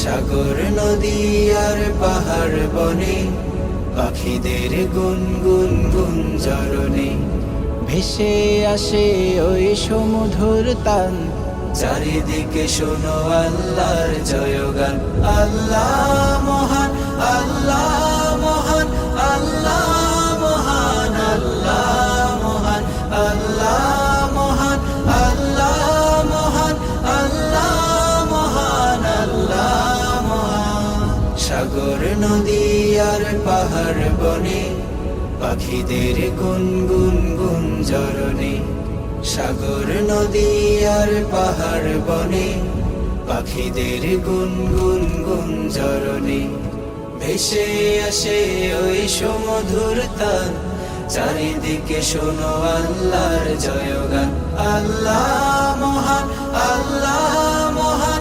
সাগর নদী আর পাহাড় বনে পাখিদের গুনগুন গুঞ্জরণে ভেসে আসে ওই সমুধুর তান। চারিদিকে শোনো আল্লাহর জয়গান। আল্লাহ মহান, আল্লাহ মহান, আল্লাহ মহান, আল্লাহ মহান, আল্লাহ মহান, আল্লাহ মহান, আল্লাহ মহান, আল্লাহ মহান। সাগর নদী আর পাহাড় বনে পাখিদের গুনগুন গুঞ্জরণে সাগর নদী আর পাহাড় বনে পাখিদের গুনগুন গুঞ্জরণে ভেসে আসে ওই সমুধুর তান। চারিদিকে শোনো আল্লাহর জয়গান। আল্লাহ মহান, আল্লাহ মহান,